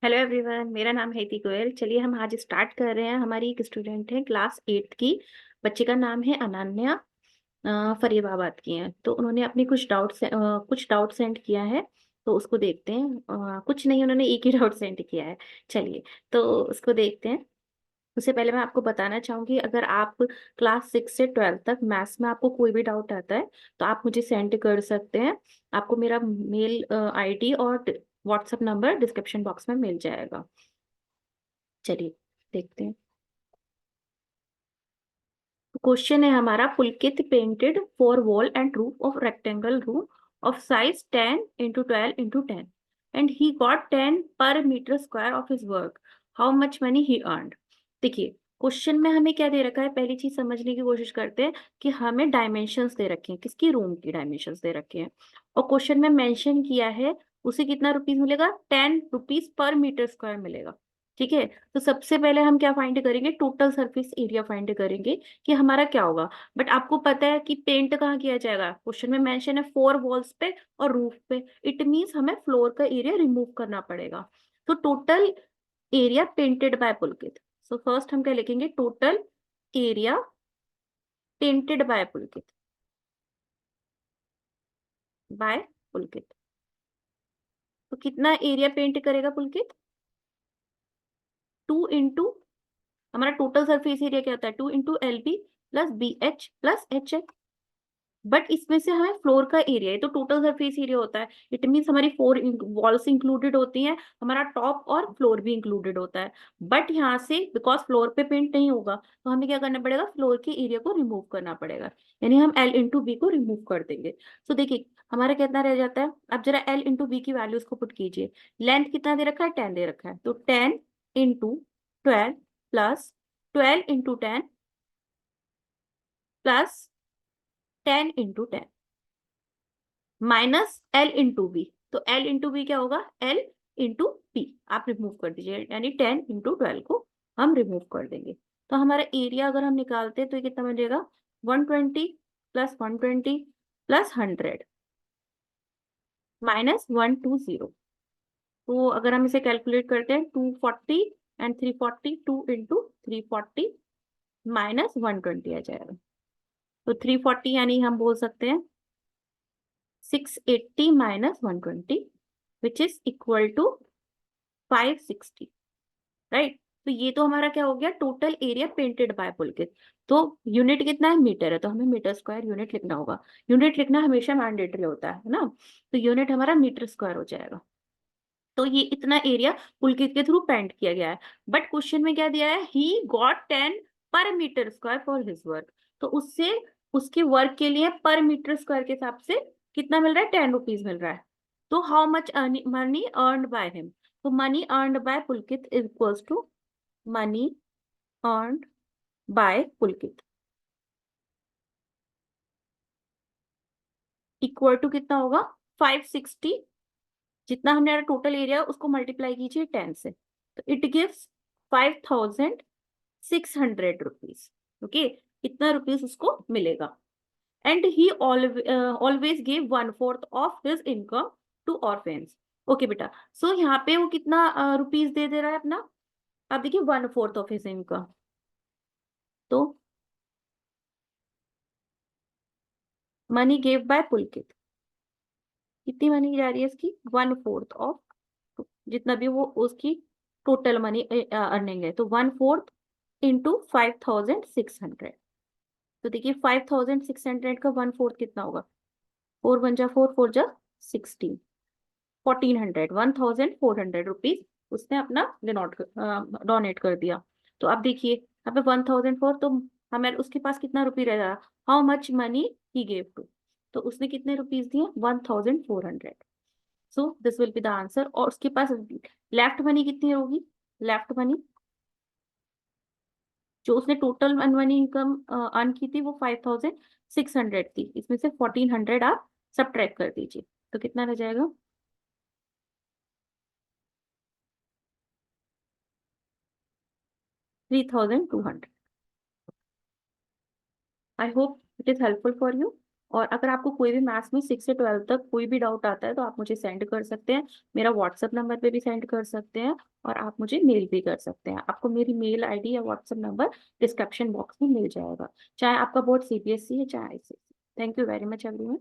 Hello everyone, मेरा नाम है इति गोयल। चलिए हम आज स्टार्ट कर रहे हैं। हमारी एक स्टूडेंट है क्लास 8 की। बच्चे का नाम है अनन्या। फरीदाबाद की है। तो उन्होंने अपनी कुछ डाउट सेंड किया है। तो उसको देखते हैं। कुछ नहीं, उन्होंने एक ही डाउट सेंड किया है। चलिए, तो उसको देखते हैं। उससे पहले मैं आपको बताना चाहूंगी, अगर आप क्लास 6 से 12 तक मैथ्स में आपको कोई भी डाउट आता है तो आप मुझे सेंड कर सकते हैं। आपको मेरा मेल आईडी और व्हाट्सएप नंबर डिस्क्रिप्शन बॉक्स में मिल जाएगा। चलिए देखते हैं। क्वेश्चन है हमारा, Pulkit painted four wall and roof of rectangle room of size 10 × 12 × 10 and he got 10 पर metre square of his work. How much money he earned. देखिए, क्वेश्चन में हमें क्या दे रखा है, पहली चीज समझने की कोशिश करते हैं कि हमें डायमेंशंस दे रखे हैं, किसकी रूम की डायमेंशंस दे रखे हैं। और क्वेश्चन में मेंशन किया है उसे कितना रुपीज मिलेगा, 10 रुपीज पर मीटर स्क्वायर मिलेगा। ठीक है। तो सबसे पहले हम क्या फाइंड करेंगे, टोटल सरफेस एरिया फाइंड करेंगे कि हमारा क्या होगा। बट आपको पता है कि पेंट कहाँ किया जाएगा, क्वेश्चन में मेंशन है 4 वॉल्स पे और रूफ पे। इट मींस हमें फ्लोर का एरिया रिमूव करना पड़ेगा। तो total area painted by Pulkit. So first हम क्या लिखेंगे, total area painted by Pulkit. By Pulkit. तो कितना एरिया पेंट करेगा पुलकित, 2 इंटू, हमारा टोटल सरफेस एरिया क्या होता है, 2 × LB प्लस BH प्लस HH। बट इसमें से हमें फ्लोर का एरिया है, तो टोटल सरफेस एरिया होता है। इट मीन्स हमारी 4 वॉल्स इंक्लूडेड होती हैं, हमारा टॉप और फ्लोर भी इंक्लूडेड होता है। बट यहाँ से बिकॉज फ्लोर पे पेंट नहीं होगा, तो हमें क्या करना पड़ेगा, फ्लोर के एरिया को रिमूव करना पड़ेगा। यानी हम L × B को रिमूव कर देंगे। तो देखिए हमारा कितना रह जाता है। अब जरा L × B की वैल्यूज को पुट कीजिए। लेंथ कितना दे रखा है, 10 दे रखा है, तो 10 × 12 प्लस 12 × 10 प्लस 10 × 10 -L × B। तो L × B क्या होगा, L × B। आप रिमूव कर दीजिए, यानी 10 × 12 को हम रिमूव कर देंगे। तो हमारा एरिया अगर हम निकालते हैं तो ये कितना बनेगा, 120 प्लस 120 प्लस 100 -120। तो अगर हम इसे कैलकुलेट करते हैं, 240 एंड 340, 2 × 340 -120 आ जाएगा। तो 340 यानी हम बोल सकते हैं 680 -120 which is equal to 560। Right. तो ये तो हमारा क्या हो गया, total area painted by Pulkit. तो यूनिट कितना है, मीटर है, तो हमें मीटर स्क्वायर यूनिट लिखना होगा। यूनिट लिखना हमेशा मैंडेटरी होता है ना। तो यूनिट हमारा मीटर स्क्वायर हो जाएगा। तो ये इतना एरिया पुलकित के थ्रू पेंट किया गया है। बट क्वेश्चन में क्या दिया है, ही गॉट 10 पर metre square for his work. तो उससे उसके वर्क के लिए पर मीटर स्क्वायर के हिसाब से कितना मिल रहा है, 10 रुपीज मिल रहा है। तो how much money earned by him. तो money earned by Pulkit is equals to money earned by Pulkit equal to कितना होगा, 560। जितना हमने टोटल एरिया उसको मल्टीप्लाई कीजिए 10 से, तो इट गिव्स 5600 रुपीज। ओके, इतना रुपीज उसको मिलेगा। And he always give 1/4 of his income to orphans. Okay बेटा, सो यहाँ पे वो कितना रुपीज दे रहा है अपना। अब देखिए 1/4 ऑफ हिज इनकम, तो मनी गिव बाय पुलकित, कितनी मनी जा रही है इसकी, 1/4 ऑफ जितना भी वो उसकी टोटल मनी अर्निंग है। तो 1/4 इंटू 5600। तो देखिए 5600 का 1/4 कितना होगा, 4 × 4 = 4 × 4 = 16, 1400, 1400 रुपीज उसने अपना डोनेट कर दिया। तो अब देखिए यहाँ पे 1004, तो हमें उसके पास कितना रुपये रह रहा, how much money he gave to. तो उसने कितने रुपीज दिए, 1400। So this will be the answer. और उसके पास लेफ्ट मनी कितनी होगी, लेफ्ट मनी जो उसने टोटल मनी इनकम अर्न की थी वो 5600 थी। इसमें से 1400 आप सब्ट्रैक्ट कर दीजिए, तो कितना रह जाएगा, 3200। I hope it is helpful for you. और अगर आपको कोई भी मैथ्स में 6 से 12 तक कोई भी डाउट आता है तो आप मुझे सेंड कर सकते हैं, मेरा व्हाट्सएप नंबर पे भी सेंड कर सकते हैं, और आप मुझे मेल भी कर सकते हैं। आपको मेरी मेल आईडी या व्हाट्सएप नंबर डिस्क्रिप्शन बॉक्स में मिल जाएगा, चाहे आपका बोर्ड सीबीएसई है चाहे ICSE. Thank you very much everyone.